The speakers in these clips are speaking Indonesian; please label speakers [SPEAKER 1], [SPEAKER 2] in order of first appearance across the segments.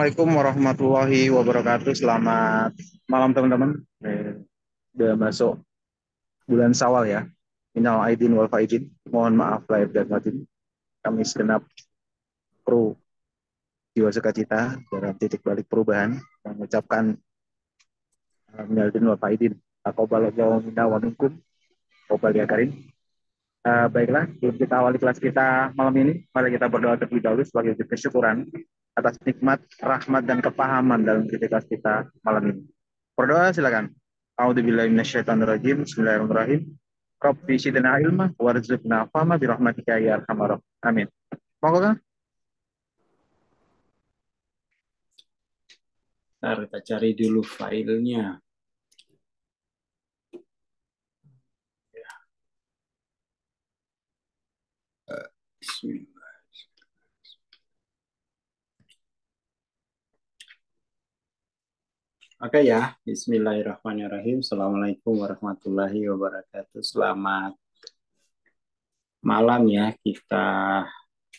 [SPEAKER 1] Assalamualaikum warahmatullahi wabarakatuh. Selamat malam teman-teman. Udah masuk bulan Syawal ya. Minal aidin wal faizin. Mohon maaf lahir dan batin. Kami segenap kru jiwa sukacita dalam titik balik perubahan mengucapkan minal aidin wal faizin. Taqabbalallahu minna wa minkum. Taqabbal ya karim. Baiklah, sebelum kita awali kelas kita malam ini, mari kita berdoa terlebih dahulu sebagai wujud kesyukuran atas nikmat, rahmat, dan kepahaman dalam kelas kita malam ini. Berdoa silakan. A'udzubillahi minasyaitonirrajim. Bismillahirrahmanirrahim. Rabbi zidna ilma warzuqna fahma birahmatika ya arhamar rahimin. Amin. Monggo Kang.
[SPEAKER 2] Ntar kita cari dulu filenya. Bismillah. Oke ya, Bismillahirrahmanirrahim. Assalamualaikum warahmatullahi wabarakatuh. Selamat malam ya, kita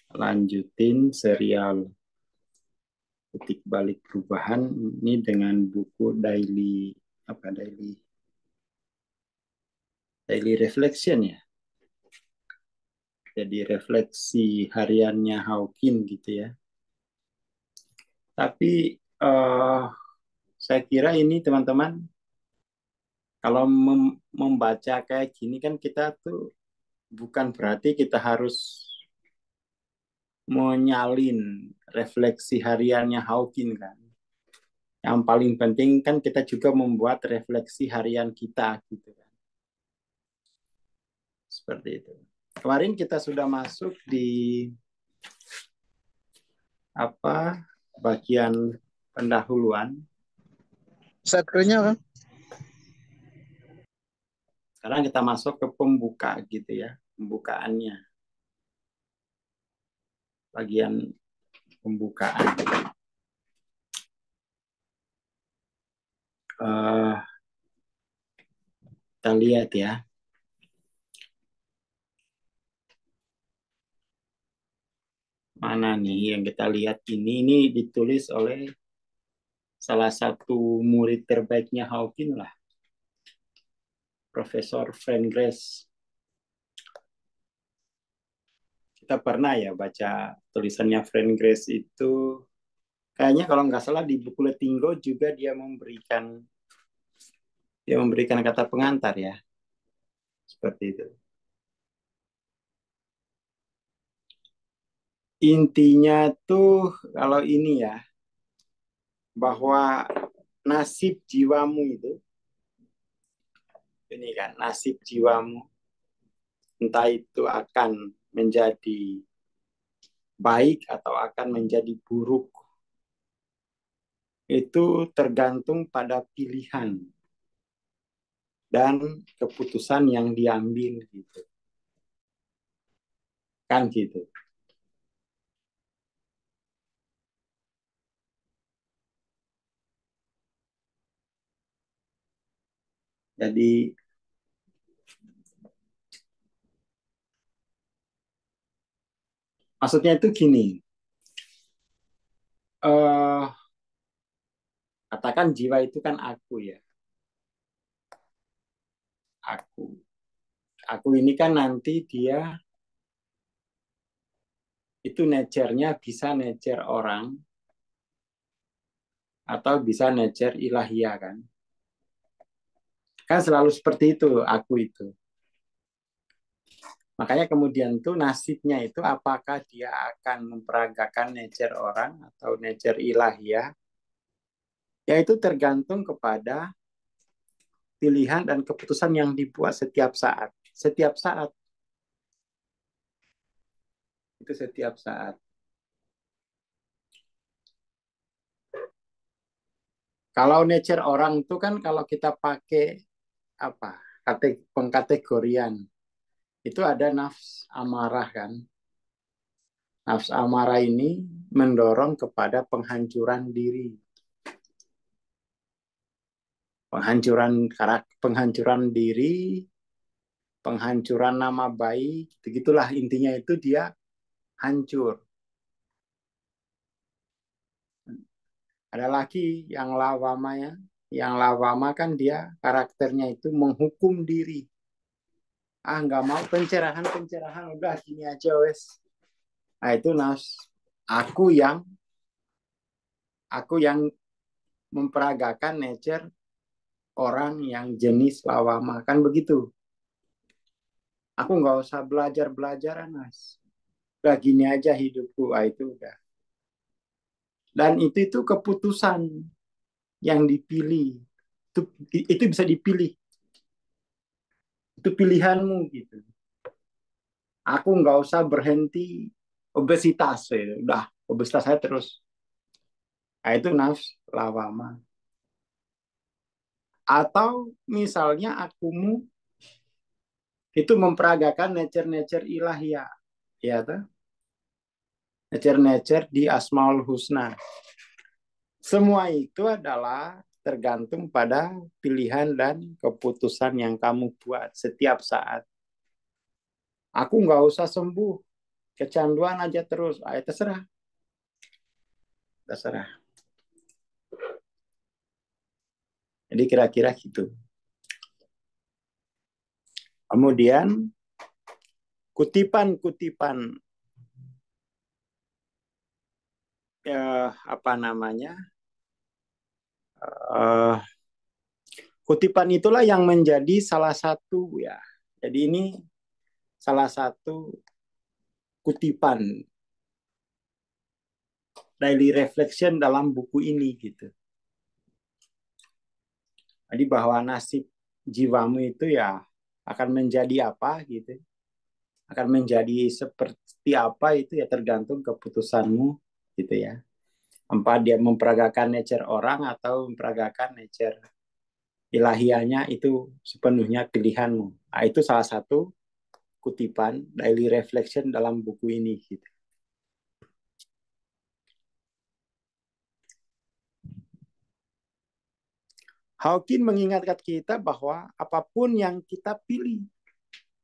[SPEAKER 2] lanjutin serial Titik Balik Perubahan ini dengan buku daily reflection ya. Jadi refleksi hariannya Hawking gitu ya. Tapi saya kira ini teman-teman, kalau membaca kayak gini kan kita tuh bukan berarti kita harus menyalin refleksi hariannya Hawking kan. Yang paling penting kan kita juga membuat refleksi harian kita gitu kan. Seperti itu. Kemarin kita sudah masuk di bagian pendahuluan.
[SPEAKER 1] Set screen-nya Kang.
[SPEAKER 2] Sekarang kita masuk ke pembuka gitu ya, pembukaannya. Bagian pembukaan. Kita lihat ya. Mana nih yang kita lihat ini ditulis oleh salah satu murid terbaiknya Hawking lah. Profesor Frank Grace. Kita pernah ya baca tulisannya Frank Grace itu, kayaknya kalau nggak salah di buku Lettinggo juga dia memberikan kata pengantar ya. Seperti itu. Intinya tuh kalau ini ya, bahwa nasib jiwamu itu, ini kan nasib jiwamu, entah itu akan menjadi baik atau akan menjadi buruk, itu tergantung pada pilihan dan keputusan yang diambil gitu. Kan gitu. Jadi maksudnya itu gini. Katakan jiwa itu kan aku ya. Aku ini kan nanti dia itu nature-nya bisa nature orang atau bisa nature ilahiyah kan. Kan selalu seperti itu aku itu. Makanya kemudian tuh nasibnya itu apakah dia akan memperagakan nature orang atau nature ilahiyah. Ya itu tergantung kepada pilihan dan keputusan yang dibuat setiap saat. Setiap saat. Itu setiap saat. Kalau nature orang itu kan kalau kita pakai pengkategorian itu ada nafs amarah kan. Nafs amarah ini mendorong kepada penghancuran diri. Penghancuran diri, penghancuran nama baik, begitulah intinya itu dia hancur. Ada lagi yang lawama ya. Yang lawama kan dia karakternya itu menghukum diri. Ah, nggak mau pencerahan, udah gini aja wes. Nah, itu aku yang aku yang memperagakan nature orang yang jenis lawama kan begitu. Aku nggak usah belajar Mas. Udah gini aja hidupku. Ah, itu udah. Dan itu keputusan yang dipilih. Itu bisa dipilih. Itu pilihanmu gitu. Aku nggak usah berhenti obesitas. Ya. Udah, obesitas saya terus. Nah, itu nafs lawama. Atau misalnya akumu itu memperagakan nature-nature ilahiyah. Ya, tuh. Nature-nature di Asmaul Husna. Semua itu adalah tergantung pada pilihan dan keputusan yang kamu buat setiap saat. Aku nggak usah sembuh, kecanduan aja terus. Ayo terserah, terserah. Jadi kira-kira gitu. Kemudian kutipan-kutipan apa namanya? Eh, Kutipan itulah yang menjadi salah satu ya. Jadi ini salah satu kutipan daily reflection dalam buku ini gitu. Jadi bahwa nasib jiwamu itu ya akan menjadi apa gitu. Akan menjadi seperti apa itu ya tergantung keputusanmu gitu ya. Empat dia memperagakan nature orang atau memperagakan nature ilahianya itu sepenuhnya pilihanmu. Nah, itu salah satu kutipan daily reflection dalam buku ini gitu. Hawking mengingatkan kita bahwa apapun yang kita pilih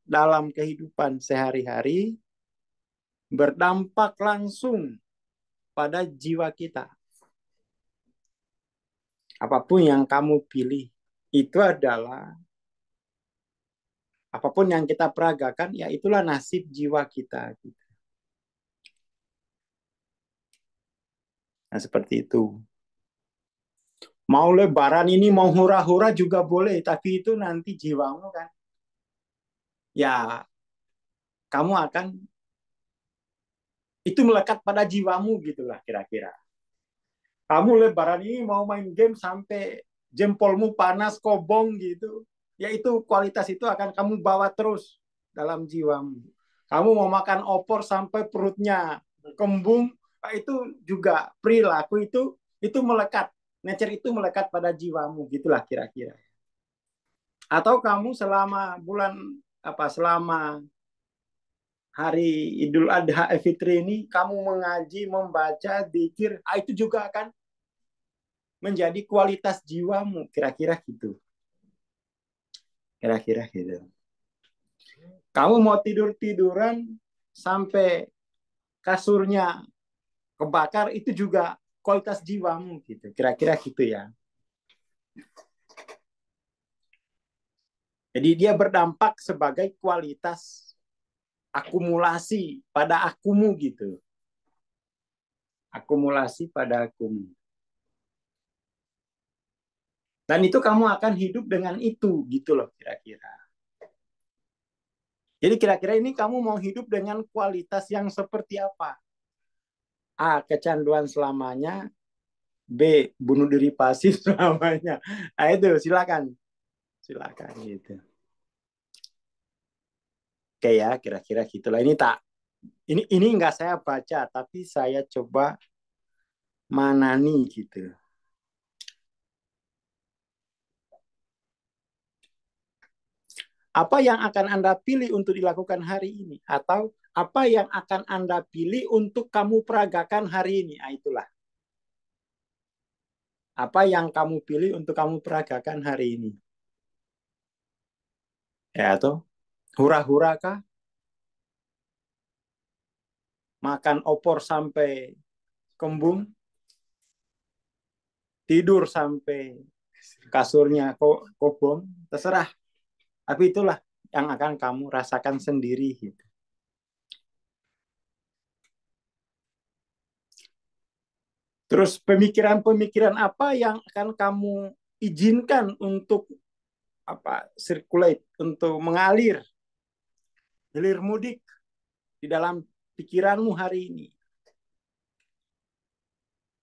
[SPEAKER 2] dalam kehidupan sehari-hari berdampak langsung pada jiwa kita. Apapun yang kamu pilih itu adalah apapun yang kita peragakan ya itulah nasib jiwa kita. Nah, seperti itu. Mau lebaran ini mau hura-hura juga boleh, tapi itu nanti jiwamu kan ya kamu akan itu melekat pada jiwamu gitulah kira-kira. Kamu lebaran ini mau main game sampai jempolmu panas kobong gitu, ya itu kualitas itu akan kamu bawa terus dalam jiwamu. Kamu mau makan opor sampai perutnya kembung, itu juga perilaku itu melekat, nature itu melekat pada jiwamu gitulah kira-kira. Atau kamu selama bulan selama hari Idul Adha Fitri ini kamu mengaji, membaca, zikir, itu juga akan menjadi kualitas jiwamu kira-kira gitu. Kira-kira gitu. Kamu mau tidur-tiduran sampai kasurnya kebakar itu juga kualitas jiwamu gitu. Kira-kira gitu ya. Jadi dia berdampak sebagai kualitas akumulasi pada akumu gitu. Akumulasi pada akumu. Dan itu kamu akan hidup dengan itu gitu loh kira-kira. Jadi kira-kira ini kamu mau hidup dengan kualitas yang seperti apa? A. Kecanduan selamanya. B. Bunuh diri pasif selamanya. Nah itu silakan. Silakan gitu. Oke ya kira-kira gitulah. Ini nggak saya baca tapi saya coba manani gitu. Apa yang akan Anda pilih untuk dilakukan hari ini? Atau apa yang akan Anda pilih untuk kamu peragakan hari ini? Nah, itulah. Apa yang kamu pilih untuk kamu peragakan hari ini? Ya, atau hura-hura kah? Makan opor sampai kembung? tidur sampai kasurnya kobong, terserah. Tapi itulah yang akan kamu rasakan sendiri. Gitu. Terus pemikiran-pemikiran apa yang akan kamu izinkan untuk circulate, untuk mengalir, hilir mudik di dalam pikiranmu hari ini.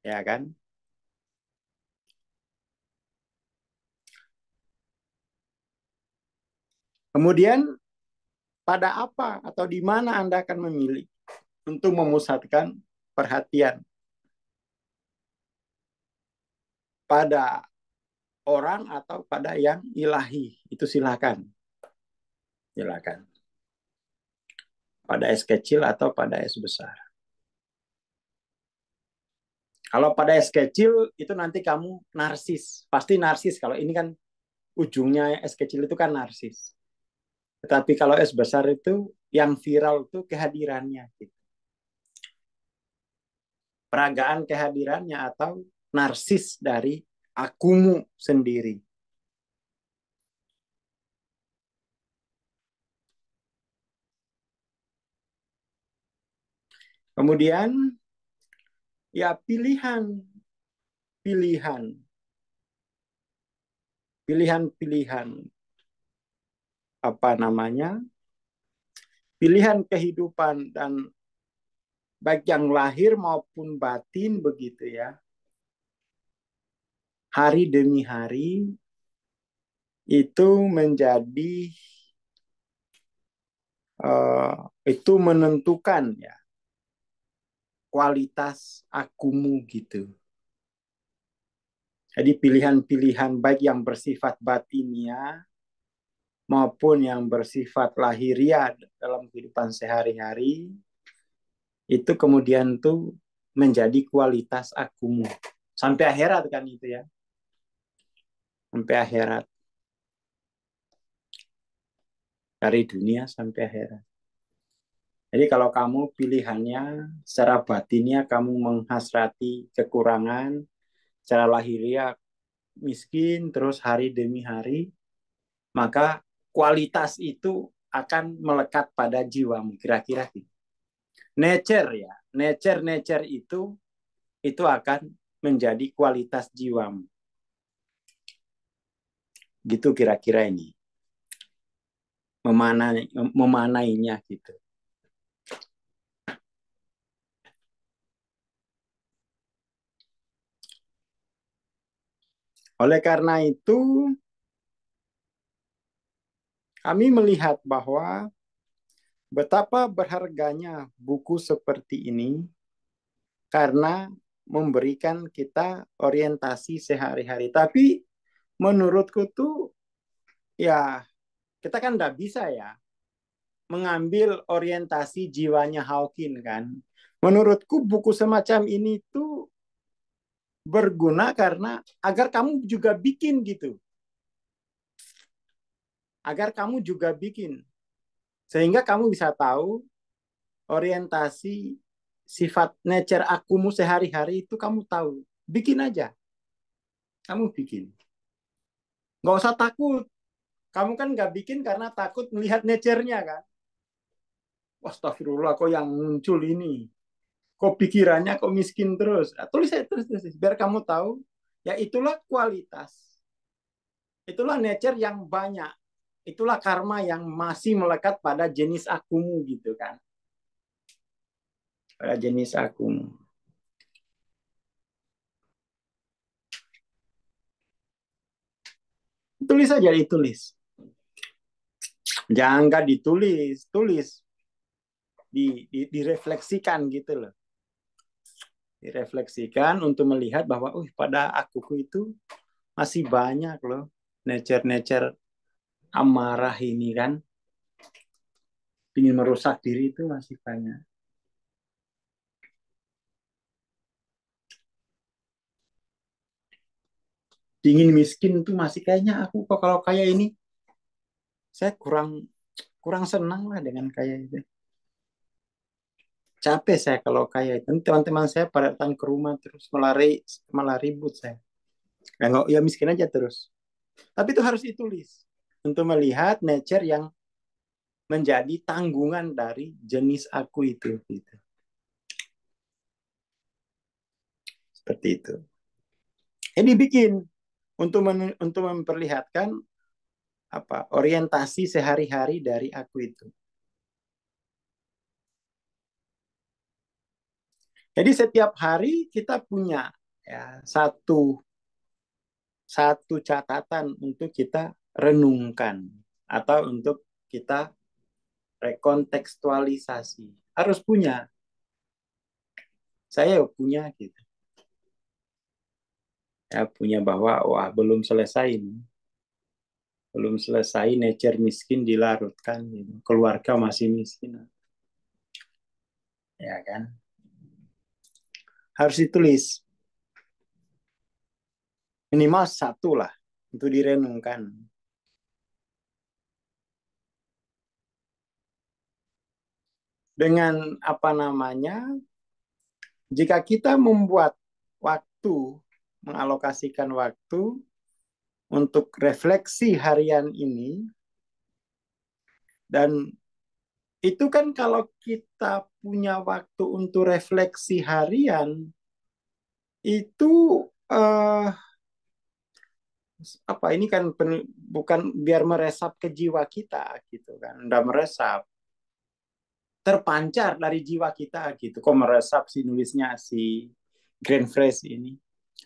[SPEAKER 2] Ya kan? Kemudian pada apa atau di mana Anda akan memilih untuk memusatkan perhatian? Pada orang atau pada yang ilahi? Itu silakan. Silakan. Pada S kecil atau pada S besar. Kalau pada S kecil itu nanti kamu narsis. Pasti narsis. Kalau ini kan ujungnya S kecil itu kan narsis. Tetapi kalau S besar itu yang viral itu kehadirannya. Gitu. Peragaan kehadirannya atau narsis dari akumu sendiri. Kemudian ya pilihan apa namanya? Pilihan kehidupan dan baik yang lahir maupun batin begitu ya. Hari demi hari itu menjadi itu menentukan ya kualitas akumu gitu. Jadi pilihan-pilihan baik yang bersifat batinia maupun yang bersifat lahiriah dalam kehidupan sehari-hari itu kemudian tuh menjadi kualitas akumu. Sampai akhirat kan itu ya. Sampai akhirat. Dari dunia sampai akhirat. Jadi kalau kamu pilihannya secara batinnya kamu menghasrati kekurangan, secara lahiriah miskin, terus hari demi hari, maka kualitas itu akan melekat pada jiwamu. Kira-kira gitu. Nature ya, nature itu akan menjadi kualitas jiwamu. Gitu kira-kira ini. Memanainya gitu. Oleh karena itu, kami melihat bahwa betapa berharganya buku seperti ini karena memberikan kita orientasi sehari-hari. Tapi menurutku tuh ya kita kan nggak bisa ya mengambil orientasi jiwanya Hawking kan. Menurutku buku semacam ini tuh berguna karena agar kamu juga bikin gitu. Agar kamu juga bikin. Sehingga kamu bisa tahu orientasi sifat nature akumu sehari-hari itu kamu tahu. Bikin aja. Kamu bikin. Nggak usah takut. Kamu kan nggak bikin karena takut melihat nature-nya kan. Astagfirullah, kok yang muncul ini? Kok pikirannya kok miskin terus? Nah, tulis aja, tulis. Biar kamu tahu, ya itulah kualitas. Itulah nature yang banyak. Itulah karma yang masih melekat pada jenis akumu gitu kan. Pada jenis akumu. Tulis aja, ditulis. Jangan ditulis, tulis. Direfleksikan gitu loh. Direfleksikan untuk melihat bahwa pada akuku itu masih banyak loh nature-nature amarah ini kan. Ingin merusak diri itu masih banyak. Ingin miskin itu masih kayaknya aku kok kalau kayak ini saya kurang senang lah dengan kayak itu. Capek saya kalau kayak itu. Teman-teman saya pada datang ke rumah terus malah ribut saya. Ya miskin aja terus. Tapi itu harus ditulis untuk melihat nature yang menjadi tanggungan dari jenis aku itu. Gitu. Seperti itu. Ini bikin untuk memperlihatkan apa orientasi sehari-hari dari aku itu. Jadi setiap hari kita punya ya satu catatan untuk kita renungkan atau untuk kita rekontekstualisasi. Harus punya. Saya punya gitu. Ya punya bahwa wah belum selesai ini. Belum selesai nature miskin dilarutkan gitu. Keluarga masih miskin. Ya kan? Harus ditulis. Minimal satu lah untuk direnungkan. Dengan apa namanya? Jika kita membuat waktu, mengalokasikan waktu untuk refleksi harian ini, dan itu kan kalau kita punya waktu untuk refleksi harian, itu eh, apa ini kan bukan biar meresap ke jiwa kita gitu kan, udah meresap terpancar dari jiwa kita gitu. Kok meresap sih nulisnya si Grand Phrase ini?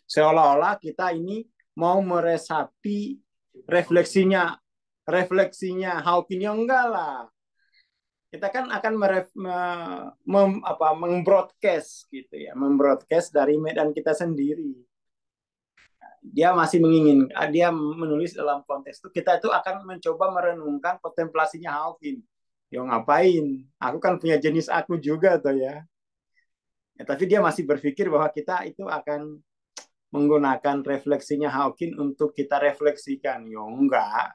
[SPEAKER 2] Seolah-olah kita ini mau meresapi refleksinya Hawking, ya enggak lah. Kita kan akan membroadcast gitu ya, membroadcast dari medan kita sendiri. Dia masih dia menulis dalam konteks itu kita itu akan mencoba merenungkan kontemplasinya Hawking. Ya ngapain? Aku kan punya jenis aku juga tuh ya. Ya, tapi dia masih berpikir bahwa kita itu akan menggunakan refleksinya Hawking untuk kita refleksikan. Ya enggak.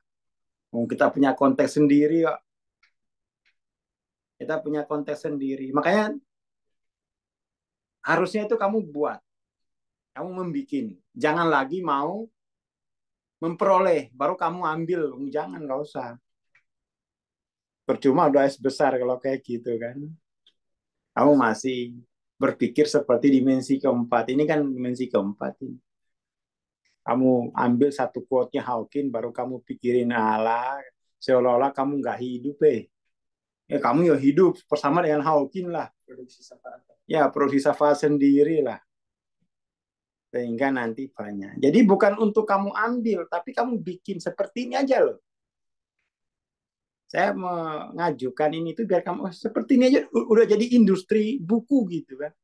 [SPEAKER 2] Kita punya konteks sendiri kok. Kita punya konteks sendiri. Makanya harusnya itu kamu buat. Kamu membuat. Jangan lagi mau memperoleh. Baru kamu ambil. Jangan, nggak usah. Percuma udah es besar kalau kayak gitu kan. Kamu masih berpikir seperti dimensi keempat. Ini kan dimensi keempat. Ini. Kamu ambil satu quote-nya Hawking, baru kamu pikirin, ala seolah-olah kamu nggak hidup. Ya kamu ya hidup bersama dengan Hawking lah. Ya produksi syafaat sendiri lah. Sehingga nanti banyak. Jadi bukan untuk kamu ambil, tapi kamu bikin seperti ini aja loh. Saya mengajukan ini tuh biar kamu seperti ini aja udah jadi industri buku gitu kan.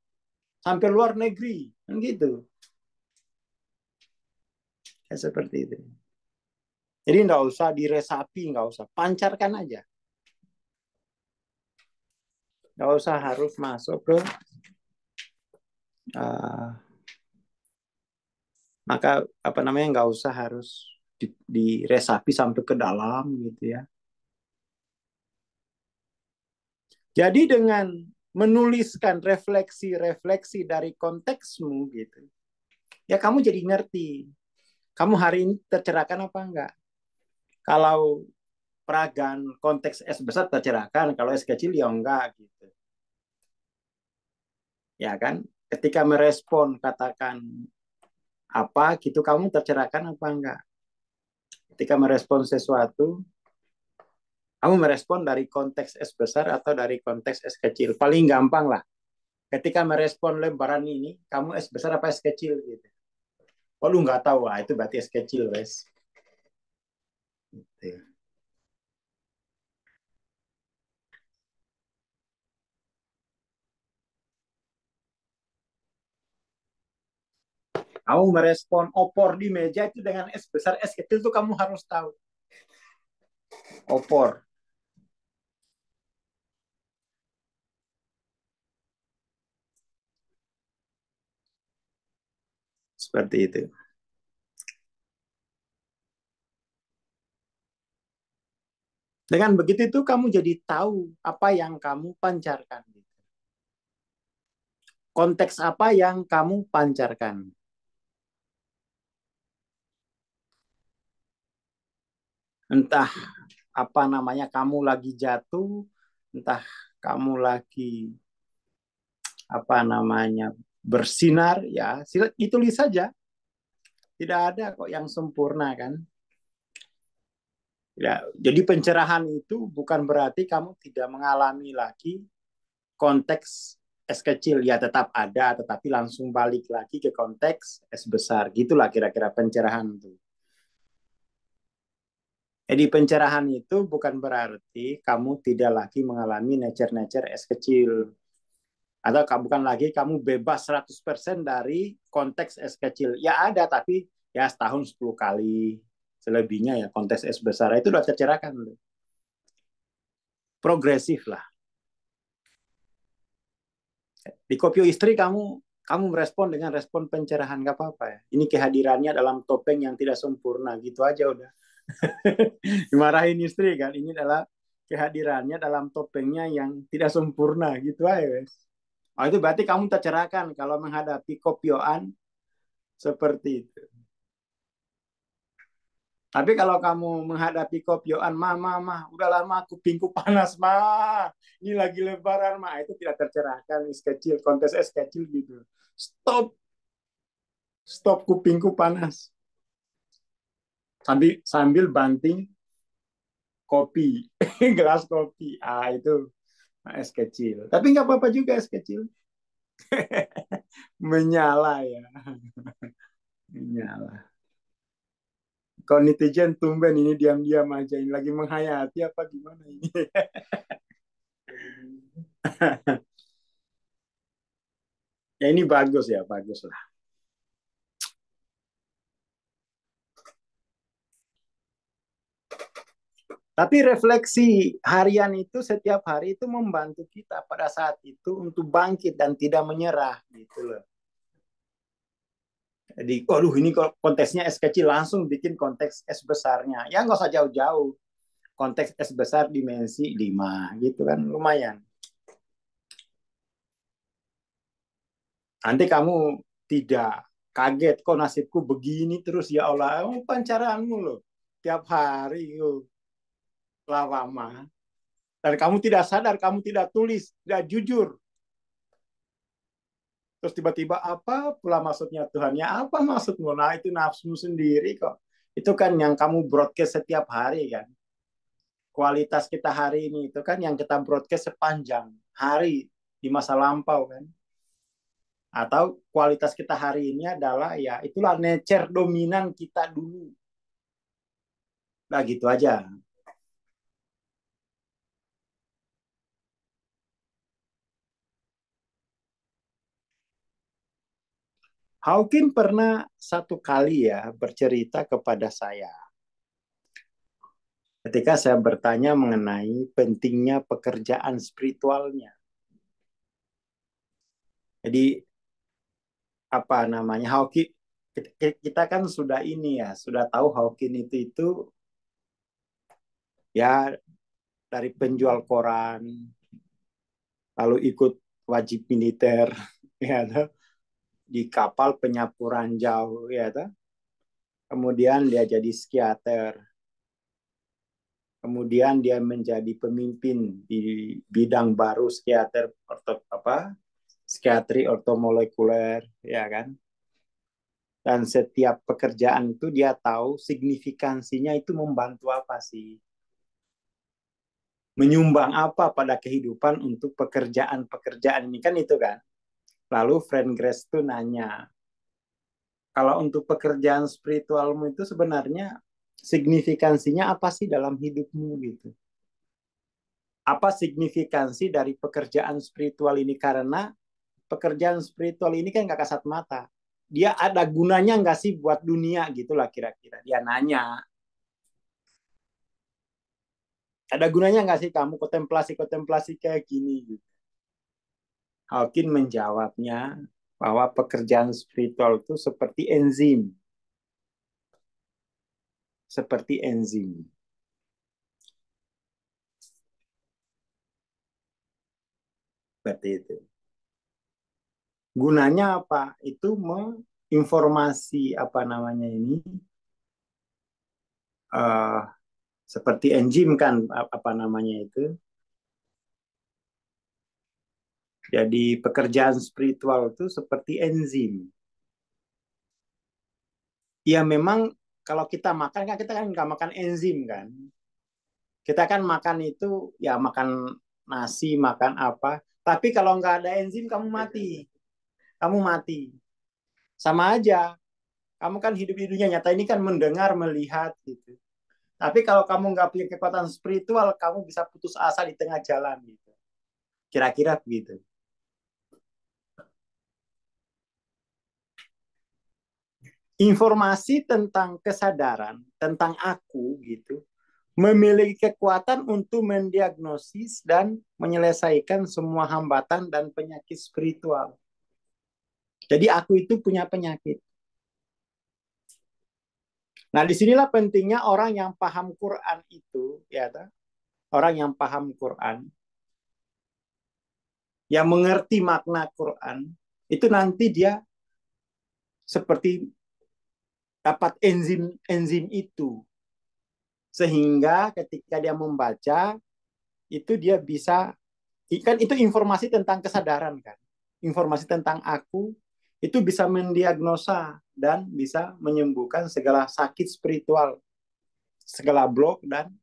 [SPEAKER 2] Sampai luar negeri kan gitu. Ya, seperti itu. Jadi nggak usah diresapi, nggak usah pancarkan aja. Nggak usah harus masuk ke uh, maka apa namanya nggak usah harus diresapi sampai ke dalam gitu ya. Jadi dengan menuliskan refleksi-refleksi dari konteksmu gitu, ya kamu jadi ngerti. Kamu hari ini tercerahkan apa enggak? Kalau peragaan konteks S besar tercerahkan, kalau S kecil ya enggak gitu. Ya kan? Ketika merespon katakan apa gitu kamu tercerahkan apa enggak? Ketika merespon sesuatu, kamu merespon dari konteks S besar atau dari konteks S kecil. Paling gampang lah. Ketika merespon lembaran ini, kamu S besar apa S kecil gitu. Oh lu nggak tahu, itu berarti S kecil, wes. Gitu. Kamu merespon opor di meja itu dengan S besar, S kecil itu kamu harus tahu. Opor. Seperti itu. Dengan begitu itu kamu jadi tahu apa yang kamu pancarkan. Konteks apa yang kamu pancarkan. Entah apa namanya, kamu lagi jatuh, entah kamu lagi apa namanya bersinar, ya ditulis saja. Tidak ada kok yang sempurna kan. Ya, jadi pencerahan itu bukan berarti kamu tidak mengalami lagi konteks S kecil. Ya tetap ada, tetapi langsung balik lagi ke konteks S besar. Gitulah kira-kira pencerahan itu. Jadi pencerahan itu bukan berarti kamu tidak lagi mengalami nature-nature S kecil. Atau bukan lagi kamu bebas 100% dari konteks S kecil. Ya ada, tapi ya setahun 10 kali. Selebihnya ya konteks S besar. Itu sudah tercerahkan. Progresif lah. Di kopio istri kamu merespon dengan respon pencerahan, nggak apa-apa ya. Ini kehadirannya dalam topeng yang tidak sempurna, gitu aja udah. Dimarahin istri kan, ini adalah kehadirannya dalam topengnya yang tidak sempurna, gitu aja guys. Oh, itu berarti kamu tercerahkan kalau menghadapi kopioan seperti itu. Tapi kalau kamu menghadapi kopioan, mah, udah lama kupingku panas, mah. Ini lagi lebaran, mah. Itu tidak tercerahkan, es kecil, kontes es kecil gitu. Stop, stop kupingku panas. Sambil banting kopi, gelas kopi. Ah, itu es kecil. Tapi nggak apa-apa juga es kecil. Menyala ya, menyala. Kalau netizen tumben ini diam-diam aja. Ini lagi menghayati apa gimana ini. Ya ini bagus ya, bagus lah. Tapi refleksi harian itu setiap hari itu membantu kita pada saat itu untuk bangkit dan tidak menyerah gitu loh. Jadi, waduh ini konteksnya S kecil, langsung bikin konteks S besarnya. Ya nggak usah jauh-jauh. Konteks S besar dimensi 5 gitu kan, lumayan. Nanti kamu tidak kaget, kok nasibku begini terus ya Allah. Oh, pancaraanmu loh. Tiap hari lama. Dan kamu tidak sadar, kamu tidak tulis, tidak jujur. Terus tiba-tiba apa pula maksudnya Tuhan? Ya apa maksudmu? Nah itu nafsumu sendiri kok. Itu kan yang kamu broadcast setiap hari kan. Kualitas kita hari ini itu kan yang kita broadcast sepanjang hari di masa lampau kan. Atau kualitas kita hari ini adalah ya itulah nature dominan kita dulu. Nah gitu aja. Hawking pernah satu kali ya bercerita kepada saya ketika saya bertanya mengenai pentingnya pekerjaan spiritualnya. Jadi apa namanya Hawking, kita kan sudah ini ya, sudah tahu Hawking itu ya dari penjual koran, lalu ikut wajib militer, ya, di kapal penyapu ranjau, ya, kemudian dia jadi psikiater, kemudian dia menjadi pemimpin di bidang baru psikiater psikiatri ortomolekuler, ya kan. Dan setiap pekerjaan itu dia tahu signifikansinya itu membantu apa sih, menyumbang apa pada kehidupan untuk pekerjaan-pekerjaan ini kan itu kan. Lalu friend Grace tuh nanya, kalau untuk pekerjaan spiritualmu itu sebenarnya signifikansinya apa sih dalam hidupmu gitu. Apa signifikansi dari pekerjaan spiritual ini? Karena pekerjaan spiritual ini kan gak kasat mata. Dia ada gunanya nggak sih buat dunia gitulah kira-kira. Dia nanya, ada gunanya nggak sih kamu kontemplasi-kontemplasi kayak gini? Gitu. Hawking menjawabnya bahwa pekerjaan spiritual itu seperti enzim. Seperti enzim. Seperti itu. Gunanya apa? Itu menginformasi apa namanya ini, uh, Seperti enzim kan, apa namanya itu. Jadi pekerjaan spiritual itu seperti enzim. Ya memang kalau kita makan kan kita kan nggak makan enzim kan. Kita kan makan itu ya makan nasi, makan apa. Tapi kalau nggak ada enzim kamu mati. Kamu mati. Sama aja. Kamu kan hidup-hidupnya nyata ini kan mendengar, melihat gitu. Tapi kalau kamu nggak punya kekuatan spiritual, kamu bisa putus asa di tengah jalan gitu. Kira-kira begitu. Informasi tentang kesadaran, tentang aku gitu, memiliki kekuatan untuk mendiagnosis dan menyelesaikan semua hambatan dan penyakit spiritual. Jadi aku itu punya penyakit. Nah, disinilah pentingnya orang yang paham Quran itu, ya, orang yang paham Quran, yang mengerti makna Quran, itu nanti dia seperti dapat enzim itu, sehingga ketika dia membaca itu dia bisa, kan itu informasi tentang kesadaran kan, informasi tentang aku itu bisa mendiagnosa dan bisa menyembuhkan segala sakit spiritual, segala blok dan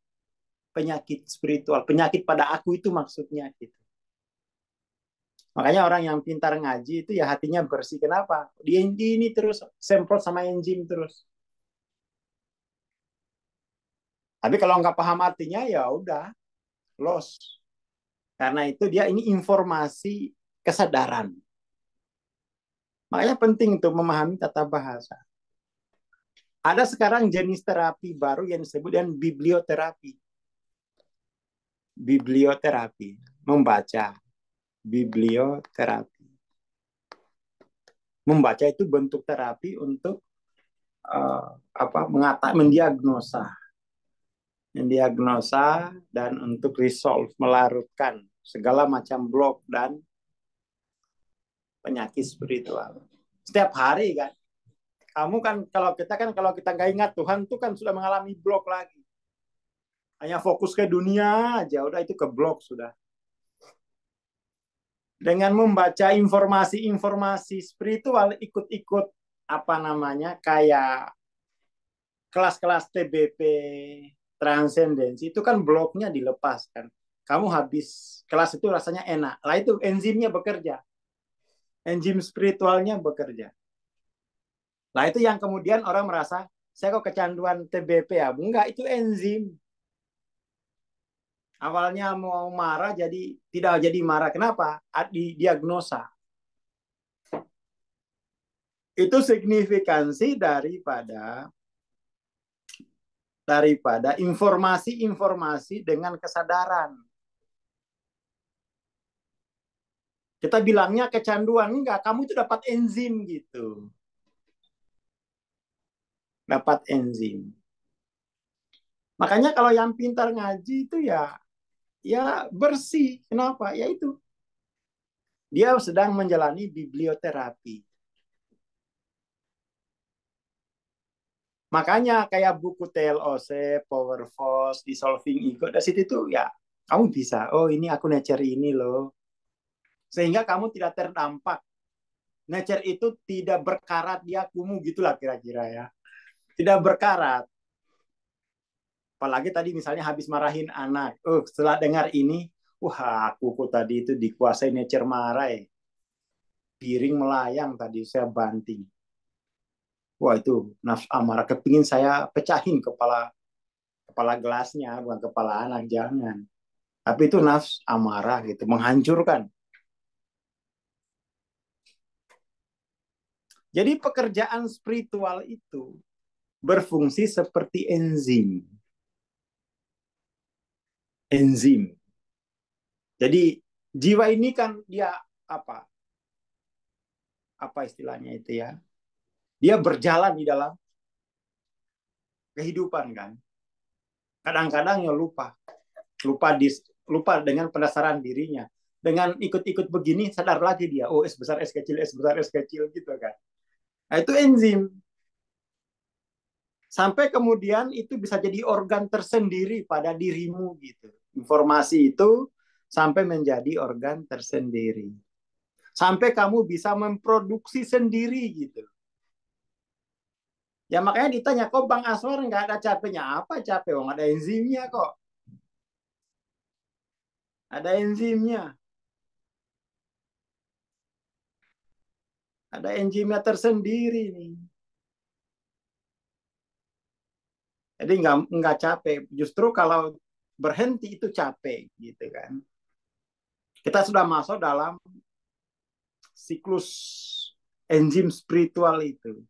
[SPEAKER 2] penyakit spiritual, penyakit pada aku itu maksudnya gitu. Makanya orang yang pintar ngaji itu ya hatinya bersih. Kenapa? Dia ini terus semprot sama enzim terus. Tapi kalau nggak paham artinya ya udah lost. Karena itu dia ini informasi kesadaran. Makanya penting untuk memahami tata bahasa. Ada sekarang jenis terapi baru yang disebut dengan biblioterapi. Biblioterapi, membaca. Biblioterapi. Membaca itu bentuk terapi untuk mendiagnosa dan untuk resolve, melarutkan segala macam blok dan penyakit spiritual. Setiap hari kan, kamu kan kalau kita nggak ingat Tuhan tuh kan sudah mengalami blok lagi. Hanya fokus ke dunia aja, udah itu ke blok sudah. Dengan membaca informasi-informasi spiritual, ikut-ikut apa namanya kayak kelas-kelas TBP, transendensi itu kan bloknya dilepaskan. Kamu habis kelas itu rasanya enak. Lah itu enzimnya bekerja. Enzim spiritualnya bekerja. Nah itu yang kemudian orang merasa, saya kok kecanduan TBP ya? Enggak, itu enzim. Awalnya mau marah jadi tidak jadi marah. Kenapa? Didiagnosa. Itu signifikansi daripada informasi-informasi dengan kesadaran. Kita bilangnya kecanduan, enggak, kamu itu dapat enzim gitu. Dapat enzim. Makanya kalau yang pintar ngaji itu ya bersih. Kenapa? Ya itu. Dia sedang menjalani biblioterapi. Makanya kayak buku TLOC, Power Force, Dissolving Ego, dari situ tuh ya kamu bisa, oh ini aku nature ini loh. Sehingga kamu tidak terdampak. Nature itu tidak berkarat di akumu gitulah kira-kira ya. Tidak berkarat. Apalagi tadi misalnya habis marahin anak. Setelah dengar ini, wah aku kok tadi itu dikuasai nature marah ya. Piring melayang tadi saya banting. Wah itu nafsu amarah, kepingin saya pecahin kepala kepala gelasnya, bukan kepala anak, jangan. Tapi itu nafsu amarah gitu, menghancurkan. Jadi pekerjaan spiritual itu berfungsi seperti enzim. Enzim. Jadi jiwa ini kan dia apa? Apa istilahnya itu ya? Dia berjalan di dalam kehidupan kan. Kadang-kadang ya lupa. Lupa dengan pendasaran dirinya. Dengan ikut-ikut begini sadar lagi dia, oh S besar S kecil gitu kan. Nah itu enzim. Sampai kemudian itu bisa jadi organ tersendiri pada dirimu gitu. Informasi itu sampai menjadi organ tersendiri. Sampai kamu bisa memproduksi sendiri gitu. Ya makanya ditanya, kok Bang Aswar nggak ada capeknya? Apa capek? Oh, ada enzimnya kok. Ada enzimnya. Ada enzimnya tersendiri nih. Jadi nggak capek. Justru kalau berhenti itu capek gitu kan. Kita sudah masuk dalam siklus enzim spiritual itu.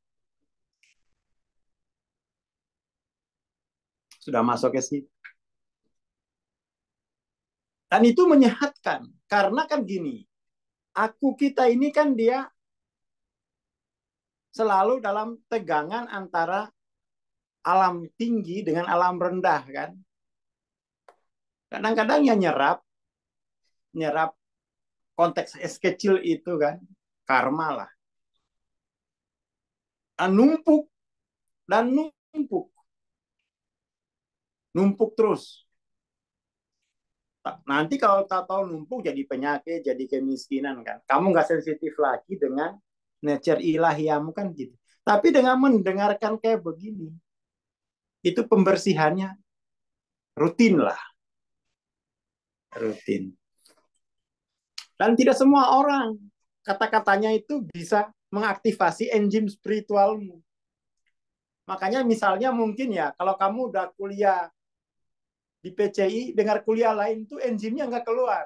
[SPEAKER 2] Sudah masuk ke situ. Dan itu menyehatkan. Karena kan gini, aku kita ini kan dia selalu dalam tegangan antara alam tinggi dengan alam rendah kan. Kadang-kadang ya nyerap konteks es kecil itu kan, karma lah. Dan numpuk terus. Nanti kalau tak tahu numpuk jadi penyakit, jadi kemiskinan kan. Kamu nggak sensitif lagi dengan nature ilahiyamu kan gitu. Tapi dengan mendengarkan kayak begini, itu pembersihannya rutin lah, rutin. Dan tidak semua orang kata-katanya itu bisa mengaktifasi enzim spiritualmu. Makanya misalnya mungkin ya, kalau kamu udah kuliah di PCI, dengar kuliah lain tuh enzimnya nggak keluar.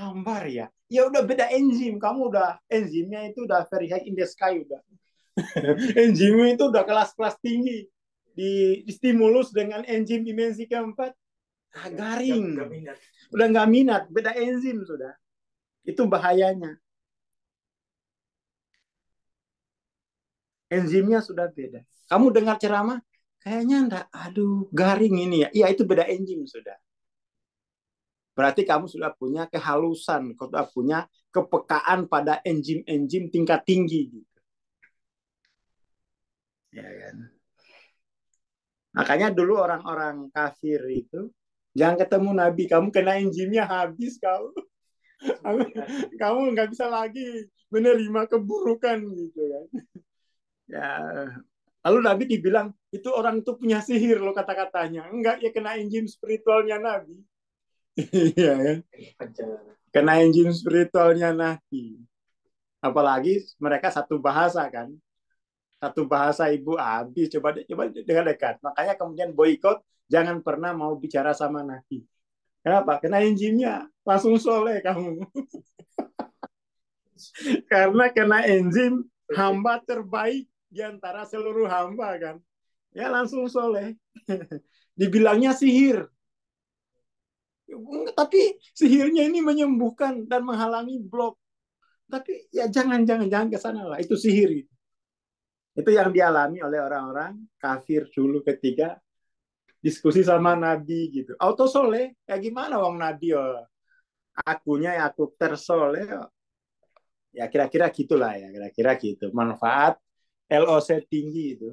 [SPEAKER 2] Hambar ya. Ya udah beda enzim. Kamu udah enzimnya itu udah very high in the sky udah. Enzimnya itu udah kelas-kelas tinggi. Di stimulus dengan enzim dimensi keempat, garing. Udah nggak minat, beda enzim sudah. Itu bahayanya. Enzimnya sudah beda. Kamu dengar ceramah, kayaknya enggak, aduh, garing ini ya. Iya, itu beda enzim sudah. Berarti kamu sudah punya kehalusan, sudah punya kepekaan pada enzim-enzim tingkat tinggi. Gitu. Ya kan? Makanya dulu orang-orang kafir itu, jangan ketemu Nabi, kamu kena enzimnya habis kamu. Kamu nggak bisa lagi menerima keburukan gitu kan. Ya, lalu Nabi dibilang itu orang itu punya sihir loh kata-katanya. Enggak, ya kena enzim spiritualnya Nabi. Iya kan? Kena enzim spiritualnya Nabi. Apalagi mereka satu bahasa kan. Satu bahasa ibu habis. Coba dengan dekat. Makanya kemudian boykot, jangan pernah mau bicara sama Nabi. Kenapa? Kena enzimnya. Langsung soleh kamu. Karena kena enzim hamba terbaik di antara seluruh hamba kan. Ya langsung soleh. Dibilangnya sihir. Tapi sihirnya ini menyembuhkan dan menghalangi blok. Tapi ya jangan ke sana lah. Itu sihir. Itu yang dialami oleh orang-orang kafir dulu ketika diskusi sama Nabi gitu. Auto soleh, ya gimana wong Nabi ya? Akunya ya aku tersoleh. Ya kira-kira gitulah ya, kira-kira gitu. Manfaat LOC tinggi itu.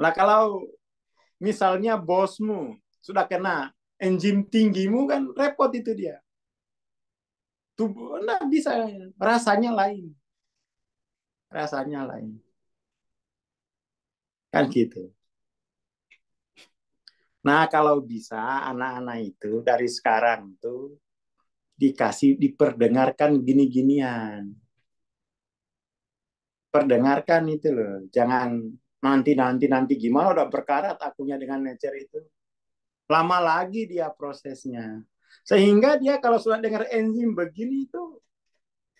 [SPEAKER 2] Nah kalau misalnya bosmu sudah kena enzim tinggimu kan repot itu dia. Tubuh nah bisa rasanya lain. Rasanya lain. Kan gitu. Nah, kalau bisa anak-anak itu dari sekarang tuh diperdengarkan gini-ginian. Perdengarkan itu loh. Jangan nanti gimana udah berkarat akunya dengan nature itu. Lama lagi dia prosesnya. Sehingga dia kalau sudah dengar enzim begini itu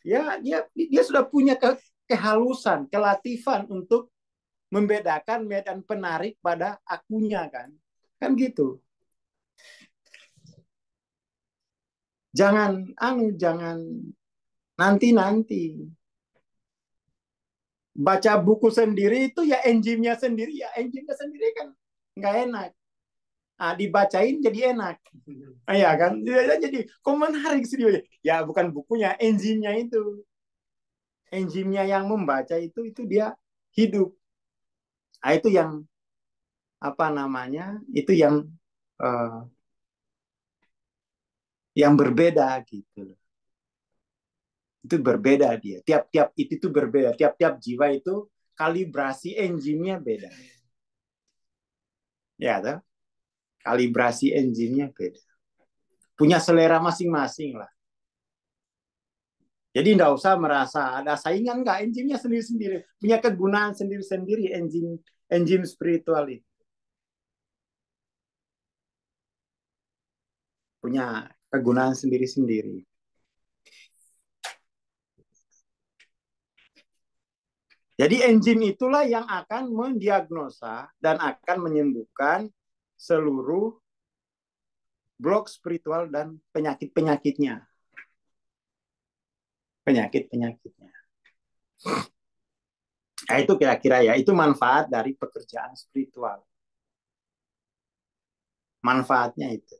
[SPEAKER 2] ya dia sudah punya kehalusan, kelatifan untuk membedakan medan penarik pada akunya kan. Kan gitu. Jangan nanti baca buku sendiri itu ya enzimnya sendiri kan nggak enak. Dibacain jadi enak. Iya kan? Jadi kok menarik sih dia. Ya bukan bukunya, enzimnya itu. Enzimnya yang membaca itu dia hidup. Nah, itu yang apa namanya? Itu uh, yang berbeda gitu. Itu berbeda dia. Tiap-tiap itu tuh berbeda. Tiap-tiap jiwa itu kalibrasi enzimnya beda. Ya, toh? Kalibrasi enzimnya beda. Punya selera masing-masing lah. Jadi nggak usah merasa ada saingan, nggak, enzimnya sendiri-sendiri, punya kegunaan sendiri-sendiri enzim enzim spiritual itu. Punya kegunaan sendiri-sendiri. Jadi enzim itulah yang akan mendiagnosa dan akan menyembuhkan seluruh blok spiritual dan penyakit-penyakitnya. Penyakit-penyakitnya. Nah, itu kira-kira ya, itu manfaat dari pekerjaan spiritual. Manfaatnya itu.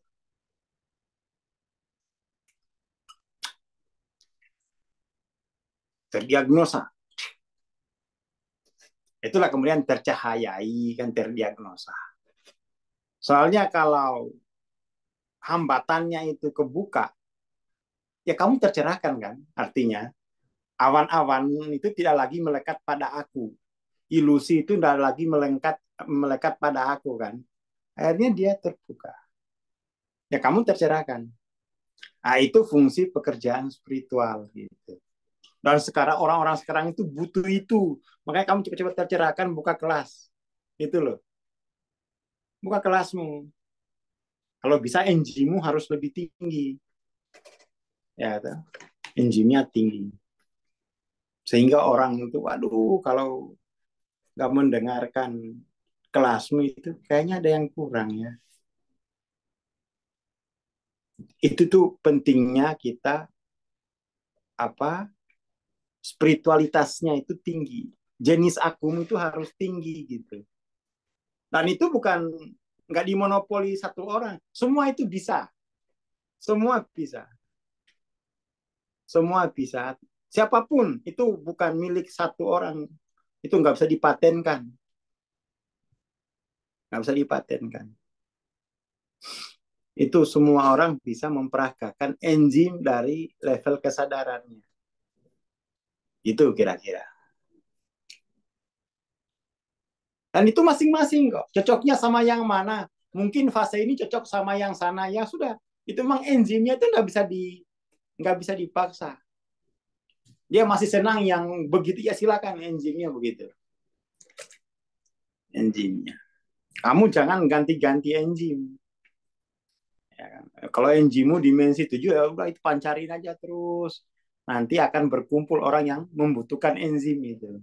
[SPEAKER 2] Terdiagnosa. Itulah kemudian tercahayai, kan terdiagnosa. Soalnya kalau hambatannya itu kebuka, ya kamu tercerahkan kan? Artinya, awan-awan itu tidak lagi melekat pada aku. Ilusi itu tidak lagi melekat pada aku kan? Akhirnya dia terbuka. Ya kamu tercerahkan. Nah, itu fungsi pekerjaan spiritual gitu. Dan sekarang orang-orang sekarang itu butuh itu. Makanya kamu cepat-cepat tercerahkan, buka kelas. Itu loh. Buka kelasmu. Kalau bisa NG-mu harus lebih tinggi. Ya, NG-nya tinggi. Sehingga orang itu, waduh, kalau nggak mendengarkan kelasmu itu kayaknya ada yang kurang ya. Itu tuh pentingnya kita apa spiritualitasnya itu tinggi. Jenis akum itu harus tinggi gitu. Dan itu bukan nggak dimonopoli satu orang. Semua itu bisa. Semua bisa. Semua bisa. Siapapun itu bukan milik satu orang. Itu nggak bisa dipatenkan. Nggak bisa dipatenkan. Itu semua orang bisa memperagakan enzim dari level kesadarannya. Itu kira-kira. Dan itu masing-masing kok. Cocoknya sama yang mana. Mungkin fase ini cocok sama yang sana. Ya sudah. Itu memang enzimnya itu nggak bisa dipaksa. Dia masih senang yang begitu, ya silakan enzimnya begitu. Enzimnya. Kamu jangan ganti-ganti enzim. Ya kan? Kalau enzimmu dimensi 7, ya udah itu pancarin aja terus. Nanti akan berkumpul orang yang membutuhkan enzim itu.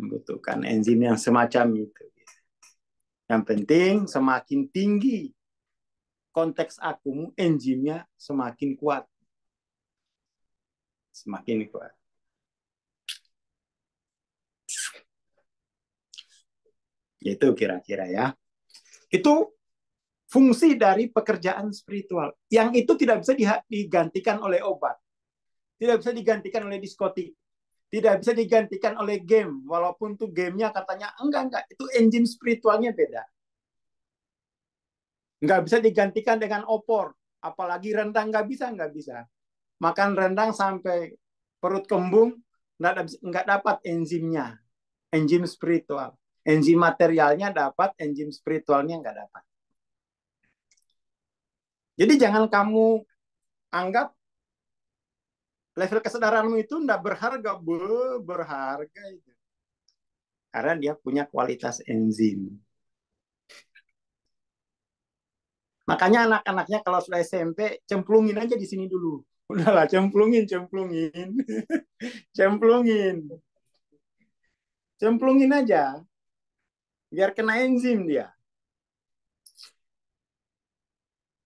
[SPEAKER 2] Membutuhkan enzim yang semacam itu. Yang penting semakin tinggi konteks akumu, enzimnya semakin kuat. Semakin kuat. Itu kira-kira ya. Itu fungsi dari pekerjaan spiritual. Yang itu tidak bisa digantikan oleh obat. Tidak bisa digantikan oleh diskotik. Tidak bisa digantikan oleh game. Walaupun tuh gamenya katanya enggak. Itu engine spiritualnya beda. Enggak bisa digantikan dengan opor. Apalagi rendang nggak bisa. Makan rendang sampai perut kembung, nggak dapat enzimnya. Enzim spiritual. Enzim materialnya dapat, enzim spiritualnya nggak dapat. Jadi jangan kamu anggap level kesadaranmu itu nggak berharga. Berharga itu. Karena dia punya kualitas enzim. Makanya anak-anaknya kalau sudah SMP, cemplungin aja di sini dulu. Udahlah, cemplungin. Cemplungin. Cemplungin aja. Biar kena enzim dia.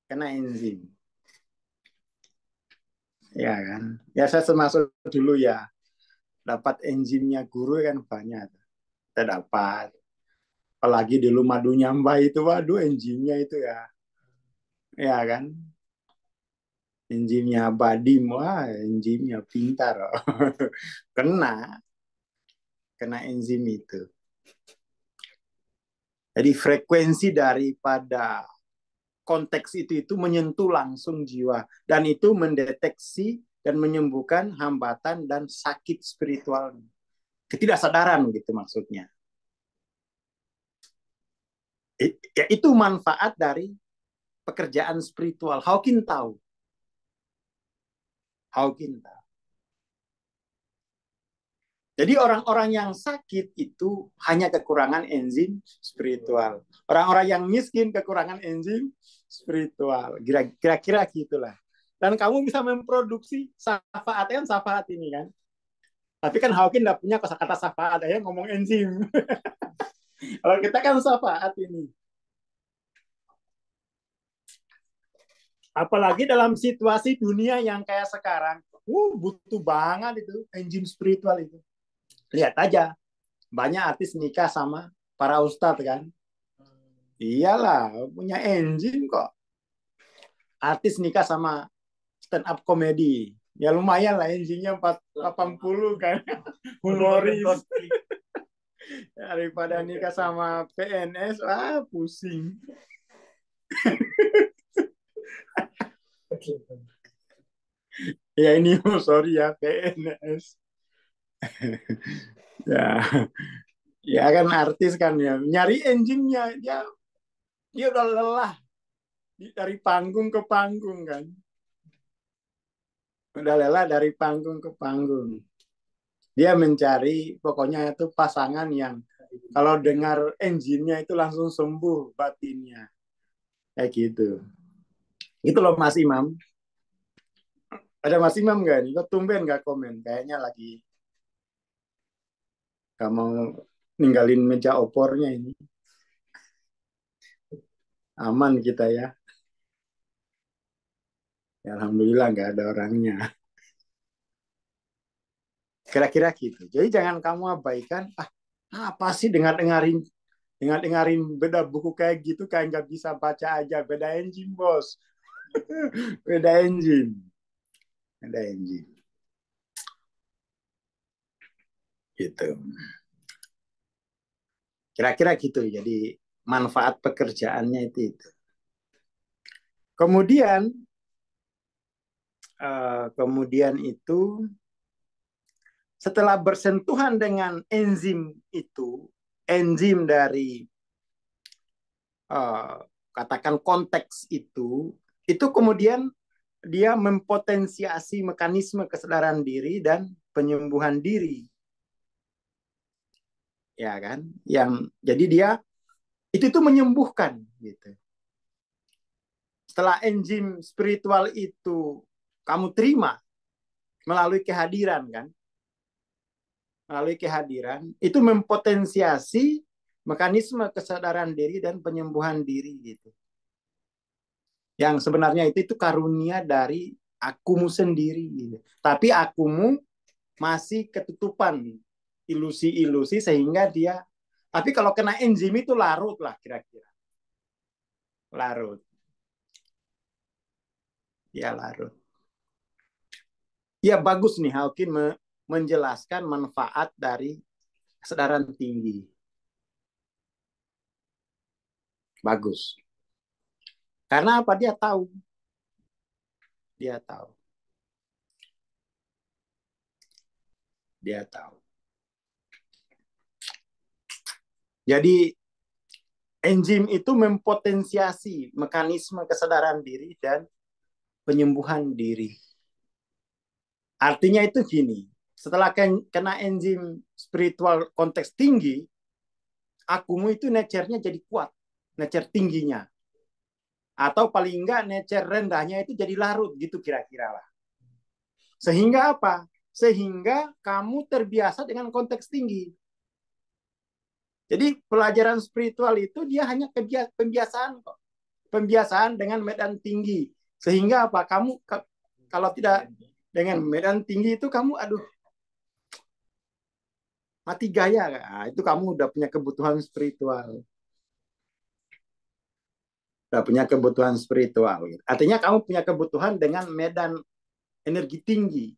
[SPEAKER 2] Kena enzim. Ya kan. Ya saya termasuk dulu ya. Dapat enzimnya guru kan banyak. Kita dapat. Apalagi dulu madu nyamba itu, waduh enzimnya itu ya. Ya kan. Enzimnya Badim, wah enzimnya pintar. Kena. kena enzim itu. Jadi frekuensi daripada konteks itu menyentuh langsung jiwa. Dan itu mendeteksi dan menyembuhkan hambatan dan sakit spiritual. Ketidaksadaran gitu maksudnya. Ya, itu manfaat dari pekerjaan spiritual. Hawking tahu. Hawking tahu. Jadi orang-orang yang sakit itu hanya kekurangan enzim spiritual. Orang-orang yang miskin kekurangan enzim spiritual. Kira-kira gitulah. Dan kamu bisa memproduksi syafaat, kan syafaat ini kan. Tapi kan Hawking tidak punya kosakata syafaat, ya ngomong enzim. Kalau kita kan syafaat ini. Apalagi dalam situasi dunia yang kayak sekarang, butuh banget itu enzim spiritual itu. Lihat aja, banyak artis nikah sama para ustadz kan. Iyalah, punya enzim kok. Artis nikah sama stand up comedy. Ya lumayan lah enzimnya 80 kan. Humoris. Daripada nikah sama PNS, pusing. Ya ini sorry ya PNS. ya kan artis kan ya nyari enzimnya dia udah lelah dari panggung ke panggung kan, udah lelah dari panggung ke panggung, dia mencari pokoknya itu pasangan yang kalau dengar enzimnya itu langsung sembuh batinnya kayak gitu. Itu loh Mas Imam. Ada Mas Imam nggak nih? Kok tumben nggak komen? Kayaknya lagi nggak mau ninggalin meja opornya ini. Aman kita ya. Ya alhamdulillah nggak ada orangnya. Kira-kira gitu. Jadi jangan kamu abaikan. Apa sih dengar-dengarin beda buku kayak gitu kayak nggak bisa baca aja. Beda engine bos. Beda engine. Beda engine. Gitu. Kira-kira gitu. Jadi manfaat pekerjaannya itu. Kemudian itu setelah bersentuhan dengan enzim itu, enzim dari katakan konteks itu kemudian dia mempotensiasi mekanisme kesadaran diri dan penyembuhan diri, ya kan? Yang jadi dia itu menyembuhkan gitu. Setelah enzim spiritual itu kamu terima melalui kehadiran kan? Melalui kehadiran itu mempotensiasi mekanisme kesadaran diri dan penyembuhan diri gitu. Yang sebenarnya itu karunia dari akumu sendiri gitu. Tapi akumu masih ketutupan ilusi-ilusi sehingga dia, tapi kalau kena enzim itu larut lah kira-kira. Larut. Ya larut. Ya bagus nih Hawking menjelaskan manfaat dari kesadaran tinggi. Bagus. Karena apa? Dia tahu. Dia tahu. Dia tahu. Jadi enzim itu mempotensiasi mekanisme kesadaran diri dan penyembuhan diri. Artinya itu gini, setelah kena enzim spiritual konteks tinggi, akumu itu nature-nya jadi kuat, nature tingginya. Atau paling enggak nature rendahnya itu jadi larut gitu kira-kira lah. Sehingga apa? Sehingga kamu terbiasa dengan konteks tinggi. Jadi pelajaran spiritual itu dia hanya pembiasaan kok. Pembiasaan dengan medan tinggi. Sehingga apa? Kamu kalau tidak dengan medan tinggi itu kamu mati gaya. Nah, itu kamu udah punya kebutuhan spiritual. Udah punya kebutuhan spiritual. Artinya kamu punya kebutuhan dengan medan energi tinggi.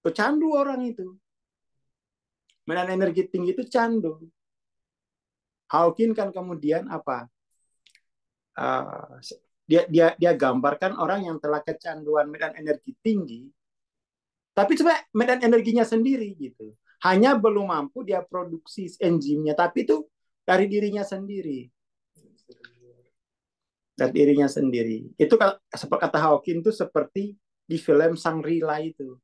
[SPEAKER 2] Pecandu orang itu. Medan energi tinggi itu candu. Hawking kan kemudian apa? Uh, dia gambarkan orang yang telah kecanduan medan energi tinggi, tapi sebenarnya medan energinya sendiri gitu. Hanya belum mampu dia produksi enzimnya, tapi itu dari dirinya sendiri. Dari dirinya sendiri. Itu seperti kata Hawking itu seperti di film Shangri-La itu.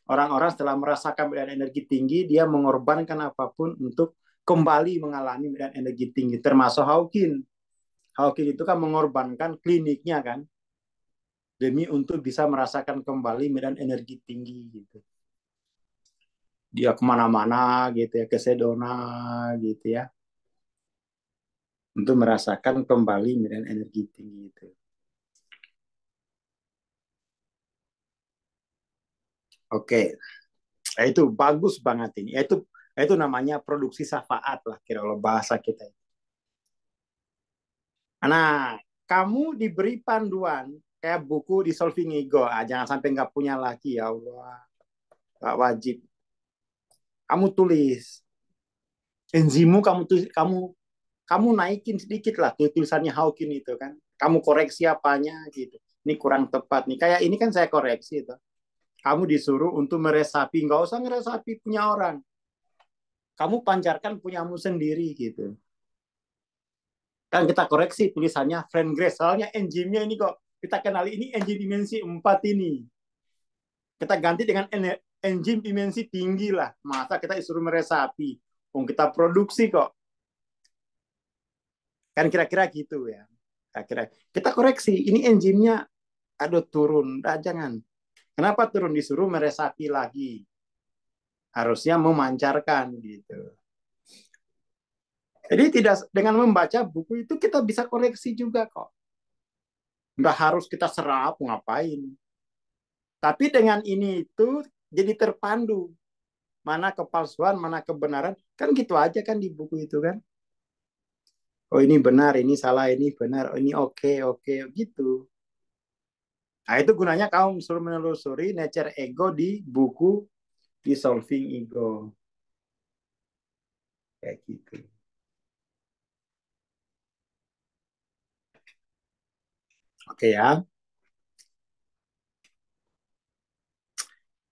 [SPEAKER 2] Orang-orang setelah merasakan medan energi tinggi, dia mengorbankan apapun untuk kembali mengalami medan energi tinggi. Termasuk Hawking. Hawking itu kan mengorbankan kliniknya kan, demi untuk bisa merasakan kembali medan energi tinggi gitu. Dia kemana-mana gitu ya, ke Sedona gitu ya, untuk merasakan kembali medan energi tinggi itu. Oke, itu bagus banget ini. Itu namanya produksi syafaat lah kira bahasa kita. Nah, kamu diberi panduan kayak buku di Solving Ego. Jangan sampai nggak punya lagi ya Allah. Nggak wajib. Kamu tulis enzimmu, kamu naikin sedikit lah tulisannya Hawking itu kan. Kamu koreksi apanya gitu. Ini kurang tepat nih. Kayak ini kan saya koreksi itu. Kamu disuruh untuk meresapi, nggak usah ngeresapi punya orang. Kamu pancarkan punyamu sendiri gitu. Kan kita koreksi tulisannya friend grace. Soalnya enzimnya ini kok kita kenali ini enzim dimensi 4 ini. Kita ganti dengan enzim dimensi tinggi lah. Masa kita disuruh meresapi? Kita produksi kok. Kan kira-kira gitu ya. Kira-kira kita koreksi. Ini enzimnya aduh turun. Jangan. Kenapa turun? Disuruh meresapi lagi. Harusnya memancarkan gitu. Jadi tidak dengan membaca buku itu kita bisa koreksi juga kok. Nggak harus kita serap ngapain. Tapi dengan ini itu jadi terpandu. Mana kepalsuan, mana kebenaran. Kan gitu aja kan di buku itu kan. Oh ini benar, ini salah, ini benar, oh, ini oke, gitu. Nah itu gunanya kamu suruh menelusuri nature ego di buku Dissolving Ego. Kayak gitu. Oke ya.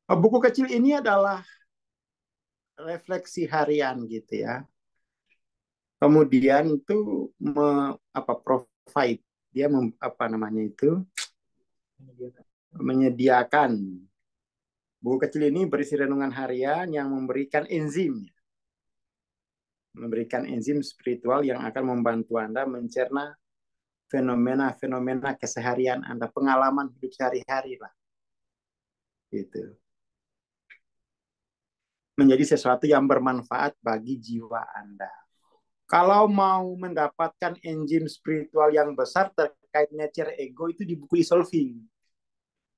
[SPEAKER 2] Buku kecil ini adalah refleksi harian gitu ya. Kemudian itu provide dia menyediakan buku kecil ini berisi renungan harian yang memberikan enzim spiritual yang akan membantu Anda mencerna fenomena-fenomena keseharian Anda, pengalaman hidup sehari-hari lah. Gitu. Menjadi sesuatu yang bermanfaat bagi jiwa Anda. Kalau mau mendapatkan enzim spiritual yang besar terkait nature ego itu di buku Dissolving.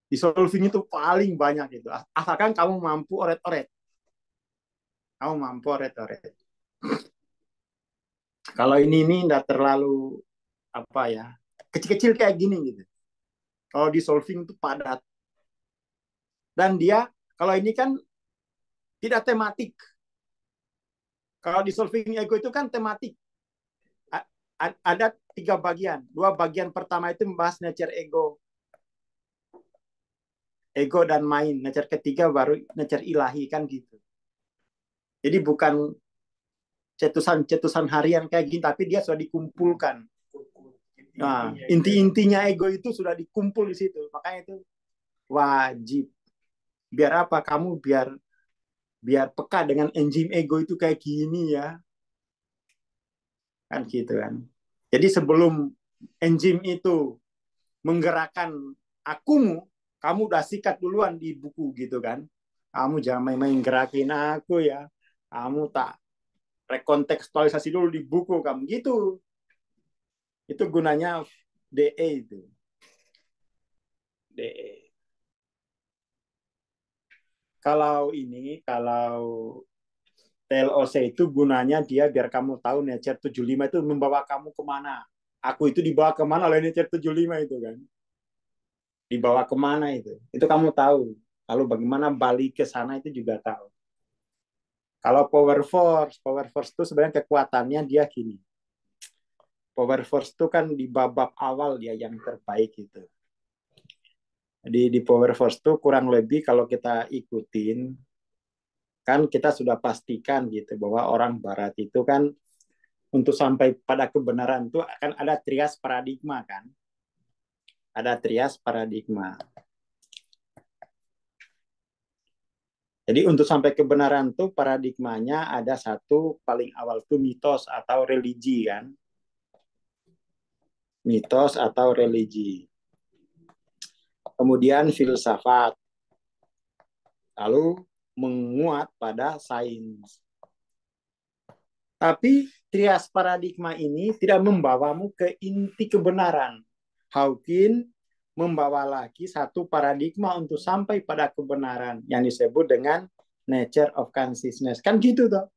[SPEAKER 2] Dissolving itu paling banyak itu. Asalkan kamu mampu oret-oret. Kamu mampu oret-oret. Kalau ini tidak terlalu kecil-kecil kayak gini gitu. Kalau Dissolving itu padat. Dan dia kalau ini kan tidak tematik. Kalau Dissolving Ego itu kan tematik. Ada 3 bagian. 2 bagian pertama itu membahas nature ego. Ego dan mind. Nature ketiga baru nature ilahi kan gitu. Jadi bukan cetusan harian kayak gini, tapi dia sudah dikumpulkan. Nah, inti-intinya ego itu sudah dikumpul di situ. Makanya itu wajib. Biar apa? Kamu biar peka dengan enzim ego itu kayak gini ya. Kan gitu kan. Jadi sebelum enzim itu menggerakkan akumu, kamu udah sikat duluan di buku gitu kan. Kamu jangan main-main gerakin aku ya. Kamu tak rekontekstualisasi dulu di buku kamu gitu. Itu gunanya DE itu. DE. Kalau TLOC itu gunanya dia biar kamu tahu nature 75 itu membawa kamu kemana. Aku itu dibawa kemana oleh nature 75 itu kan. Dibawa kemana itu. Itu kamu tahu. Lalu bagaimana balik ke sana itu juga tahu. Kalau power force itu sebenarnya kekuatannya dia gini. Power force itu kan di babak awal dia yang terbaik itu. Jadi di power force itu kurang lebih kalau kita ikutin, kan kita sudah pastikan gitu bahwa orang Barat itu kan untuk sampai pada kebenaran itu akan ada trias paradigma kan. Ada trias paradigma. Jadi untuk sampai kebenaran tuh paradigmanya ada satu paling awal tuh mitos atau religi kan. Mitos atau religi. Kemudian filsafat. Lalu menguat pada sains. Tapi trias paradigma ini tidak membawamu ke inti kebenaran. Hawking membawa lagi satu paradigma untuk sampai pada kebenaran yang disebut dengan nature of consciousness. Kan gitu toh.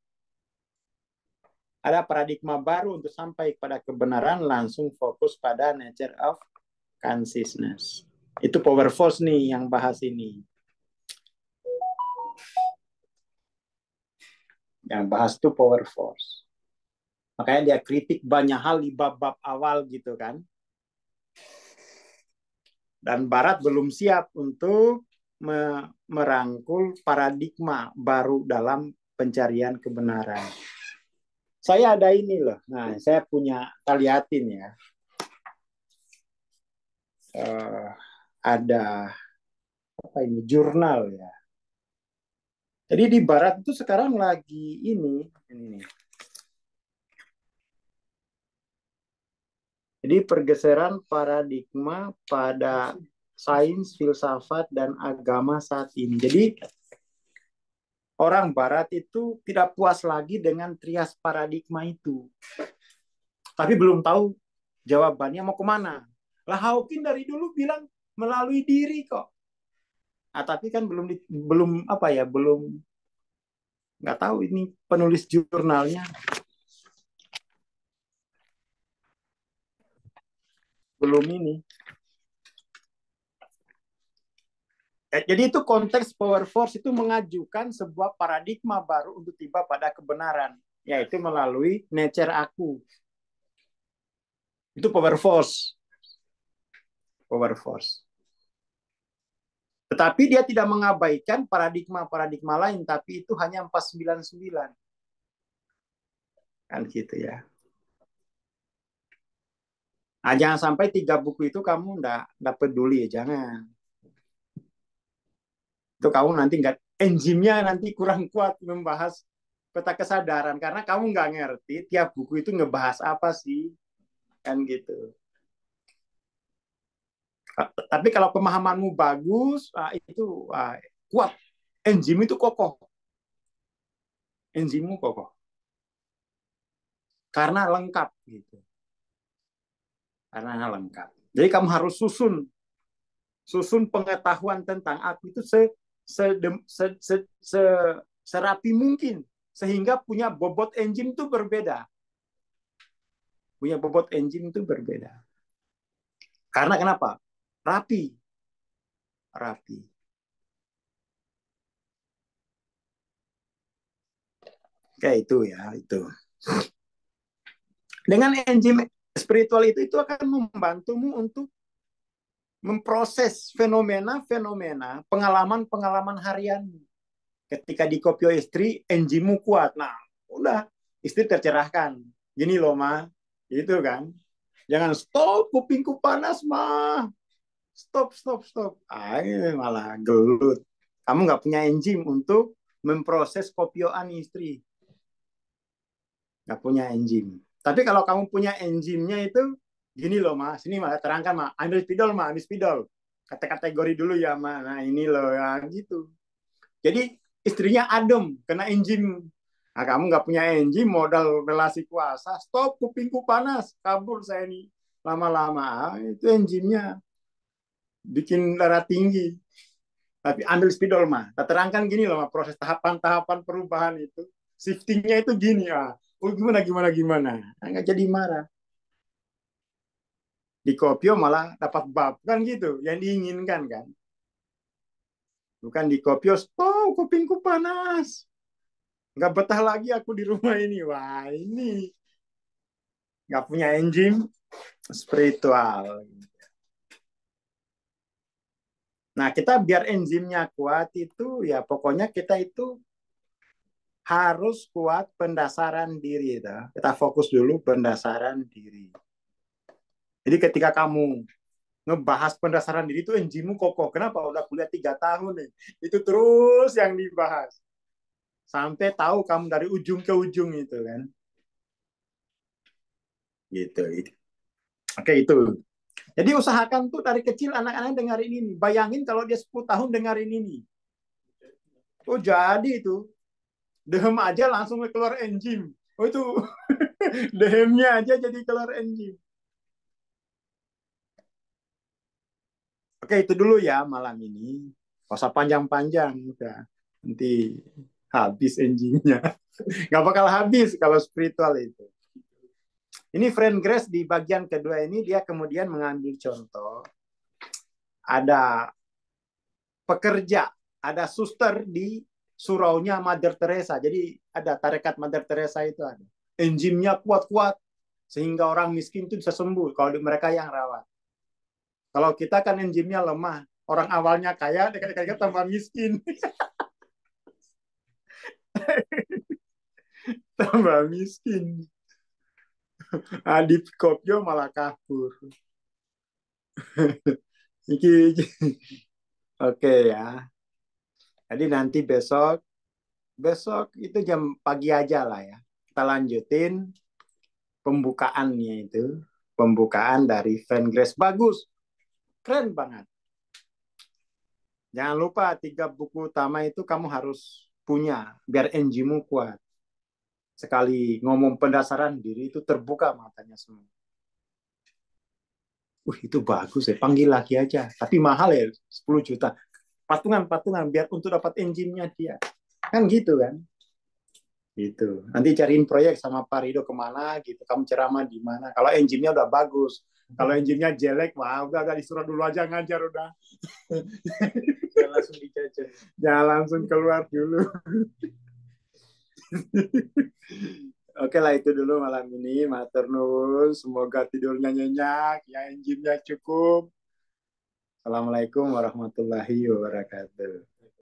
[SPEAKER 2] Ada paradigma baru untuk sampai pada kebenaran, langsung fokus pada nature of consciousness. Itu power force nih yang bahas ini. Yang bahas itu power force. Makanya dia kritik banyak hal di bab-bab awal gitu kan. Dan Barat belum siap untuk merangkul paradigma baru dalam pencarian kebenaran. Saya ada ini loh. Nah, saya punya, kita liatin ya. Ada apa ini? Jurnal ya. Jadi di Barat itu sekarang lagi ini. Jadi pergeseran paradigma pada sains, filsafat, dan agama saat ini. Jadi orang Barat itu tidak puas lagi dengan trias paradigma itu. Tapi belum tahu jawabannya mau kemana. Lah Hawking dari dulu bilang melalui diri kok. Tapi kan belum apa ya, belum nggak tahu ini penulis jurnalnya belum ini. Jadi itu konteks power force itu mengajukan sebuah paradigma baru untuk tiba pada kebenaran, yaitu melalui nature aku. Itu power force. Power force. Tetapi dia tidak mengabaikan paradigma-paradigma lain, tapi itu hanya 499. Kan gitu ya. Nah, jangan sampai 3 buku itu kamu nggak peduli ya, jangan. Itu kamu nanti nggak, enzimnya nanti kurang kuat membahas peta kesadaran, karena kamu nggak ngerti tiap buku itu ngebahas apa sih. Kan gitu. Tapi kalau pemahamanmu bagus, itu kuat. Enzim itu kokoh. Enzimmu kokoh. Karena lengkap gitu. Karena lengkap. Jadi kamu harus susun pengetahuan tentang aku itu serapi mungkin, sehingga punya bobot enzim itu berbeda. Punya bobot enzim itu berbeda. Karena kenapa? Rapi. Kayak itu ya, itu. Dengan enzim spiritual itu akan membantumu untuk memproses fenomena-fenomena, pengalaman-pengalaman harian. Ketika di kopio istri, enzimmu kuat. Nah, udah, istri tercerahkan. Gini loh, Ma. Itu kan. Jangan stop, kupingku panas, Ma. Stop. Malah gelut. Kamu nggak punya enzim untuk memproses kopioan istri. Nggak punya enzim. Tapi kalau kamu punya enzimnya itu, gini loh mas, ini malah terangkan mas, ambil spidol. Kategori dulu ya mas, nah ini loh ya gitu. Jadi istrinya adem, kena enzim. Nah kamu nggak punya enzim, modal relasi kuasa, stop kupingku panas, kabur saya ini. Lama-lama itu enzimnya bikin darah tinggi. Tapi ambil spidol mah. Kita terangkan gini loh, proses tahapan-tahapan perubahan itu. Shiftingnya itu gini ya. Oh gimana. Nggak jadi marah. Di kopio malah dapat bab kan gitu, yang diinginkan kan. Bukan di kopio, oh kupingku panas. Nggak betah lagi aku di rumah ini. Wah, ini nggak punya enzim spiritual. Nah, kita biar enzimnya kuat itu ya pokoknya kita itu harus kuat pendasaran diri. Kita fokus dulu pendasaran diri. Jadi ketika kamu ngebahas pendasaran diri itu enzimmu kokoh. Kenapa? Udah kuliah 3 tahun nih. Itu terus yang dibahas. Sampai tahu kamu dari ujung ke ujung itu kan. Gitu. Oke, itu. Jadi usahakan tuh dari kecil anak-anak dengerin ini. Bayangin kalau dia 10 tahun dengerin ini. Oh jadi itu. Dehem aja langsung keluar enzim. Oh itu dehemnya aja jadi keluar enzim. Oke itu dulu ya malam ini. Gak usah panjang-panjang. Udah. Nanti habis enzimnya. Gak bakal habis kalau spiritual itu. Ini Friend Grace di bagian kedua ini dia kemudian mengambil contoh. Ada pekerja, ada suster di suraunya Mother Teresa. Jadi ada tarekat Mother Teresa itu ada. Enzimnya kuat-kuat sehingga orang miskin itu bisa sembuh kalau mereka yang rawat. Kalau kita kan enzimnya lemah, orang awalnya kaya, dekat-dekat tambah miskin, tambah miskin. Adip Kopyo malah kabur. Iki, oke ya. Jadi nanti besok, besok itu jam pagi aja lah ya. Kita lanjutin pembukaannya itu, pembukaan dari Van Grace bagus, keren banget. Jangan lupa 3 buku utama itu kamu harus punya biar NG-mu kuat. Sekali ngomong pendasaran diri itu terbuka matanya semua. Itu bagus ya, panggil lagi aja. Tapi mahal ya, 10 juta. Patungan-patungan biar untuk dapat engine-nya dia. Kan gitu kan? Gitu. Nanti cariin proyek sama Pak Rido kemana gitu. Kamu ceramah di mana. Kalau engine-nya udah bagus. Kalau engine-nya jelek, wah udah disuruh dulu aja ngajar udah.
[SPEAKER 3] Jangan langsung dijajan.
[SPEAKER 2] Jangan langsung keluar dulu. Oke lah itu dulu malam ini. Matur nuwun. Semoga tidurnya nyenyak. Ya engine-nya cukup. Assalamualaikum warahmatullahi wabarakatuh.